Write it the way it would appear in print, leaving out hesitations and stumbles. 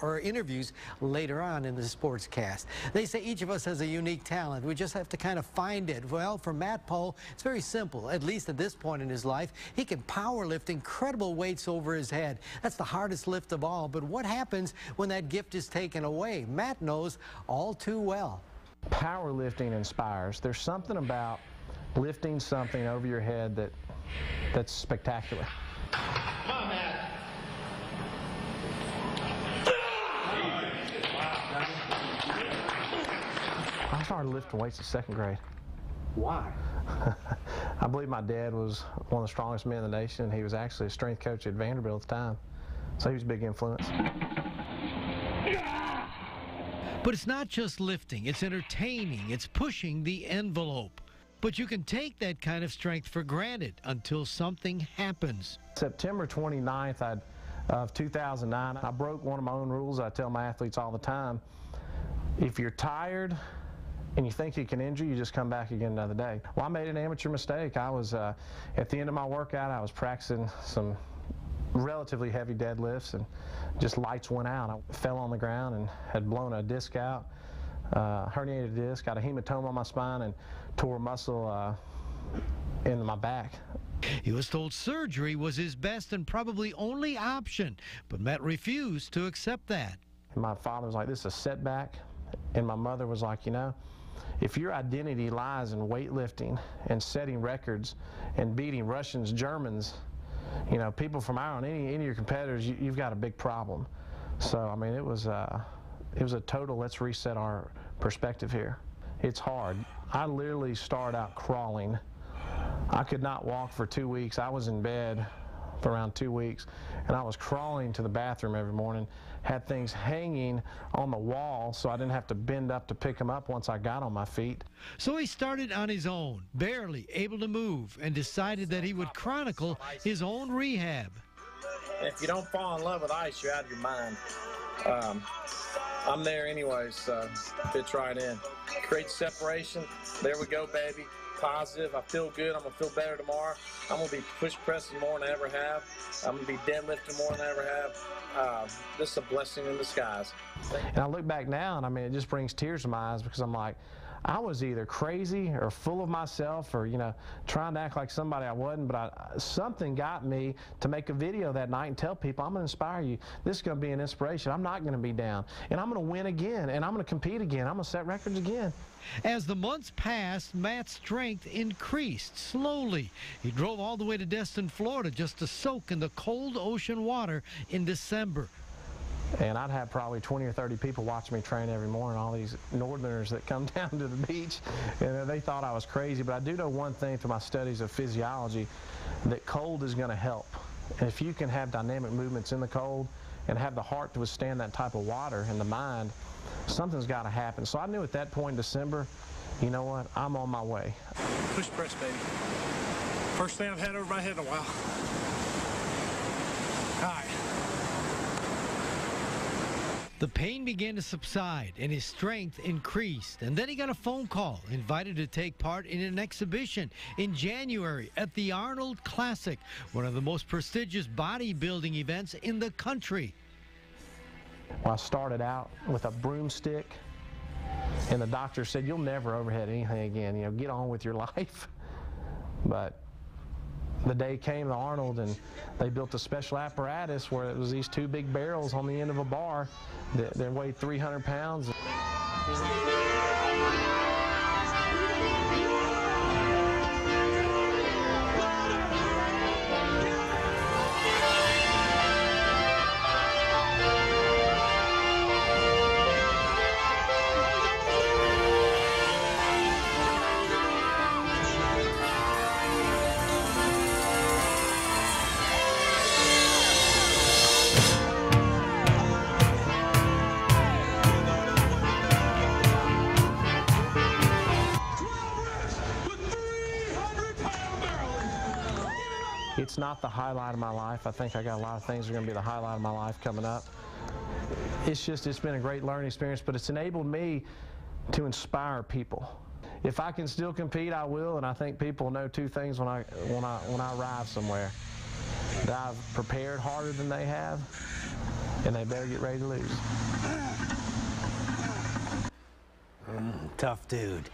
or interviews later on in the sportscast. They say each of us has a unique talent. We just have to kind of find it. Well, for Matt Poe, it's very simple. At least at this point in his life, he can power lift incredible weights over his head. That's the hardest lift of all. But what happens when that gift is taken away? Matt knows all too well. Powerlifting inspires. There's something about lifting something over your head that's spectacular. Come on, Matt. I started lifting weights in 2nd grade. Why? I believe my dad was one of the strongest men in the nation. He was actually a strength coach at Vanderbilt at the time, so he was a big influence. But it's not just lifting, it's entertaining, it's pushing the envelope. But you can take that kind of strength for granted until something happens. September 29th of 2009, I broke one of my own rules. I tell my athletes all the time, if you're tired and you think you can injure, you just come back again another day. Well, I made an amateur mistake. I was, at the end of my workout, I was practicing some relatively heavy deadlifts, and just lights went out. I fell on the ground and had blown a disc out, herniated disc, got a hematoma on my spine, and tore a muscle into my back. He was told surgery was his best and probably only option, but Matt refused to accept that. My father was like, this is a setback, and my mother was like, you know, if your identity lies in weightlifting and setting records and beating Russians, Germans, you know, people from Ireland, any of your competitors, you've got a big problem. So, I mean, it was a total let's reset our perspective here. It's hard. I literally started out crawling. I could not walk for 2 weeks. I was in bed for around 2 weeks, and I was crawling to the bathroom every morning, had things hanging on the wall so I didn't have to bend up to pick them up once I got on my feet. So he started on his own, barely able to move, and decided that he would chronicle his own rehab. If you don't fall in love with ice, you're out of your mind. I'm there anyways, so fits right in. Create separation. There we go, baby. Positive. I feel good. I'm going to feel better tomorrow. I'm going to be push pressing more than I ever have. I'm going to be deadlifting more than I ever have. This is a blessing in disguise. And I look back now, and I mean, it just brings tears to my eyes, because I'm like, I was either crazy or full of myself, or, you know, trying to act like somebody I wasn't, but something got me to make a video that night and tell people, I'm going to inspire you. This is going to be an inspiration. I'm not going to be down, and I'm going to win again, and I'm going to compete again. I'm going to set records again. As the months passed, Matt's strength increased slowly. He drove all the way to Destin, Florida, just to soak in the cold ocean water in December. And I'd have probably 20 or 30 people watching me train every morning, all these northerners that come down to the beach, and they thought I was crazy. But I do know one thing through my studies of physiology, that cold is going to help. And if you can have dynamic movements in the cold and have the heart to withstand that type of water, and the mind, something's got to happen. So I knew at that point in December, you know what, I'm on my way. Push press, baby. First thing I've had over my head in a while. All right. The pain began to subside and his strength increased. And then he got a phone call, invited to take part in an exhibition in January at the Arnold Classic, one of the most prestigious bodybuilding events in the country. Well, I started out with a broomstick, and the doctor said, you'll never overhead anything again, you know, get on with your life. But the day came to Arnold, and they built a special apparatus where it was these two big barrels on the end of a bar that weighed 300 pounds. It's not the highlight of my life. I think I got a lot of things that are going to be the highlight of my life coming up. It's been a great learning experience, but it's enabled me to inspire people. If I can still compete, I will, and I think people know two things when I arrive somewhere: that I've prepared harder than they have, and they better get ready to lose. Tough dude.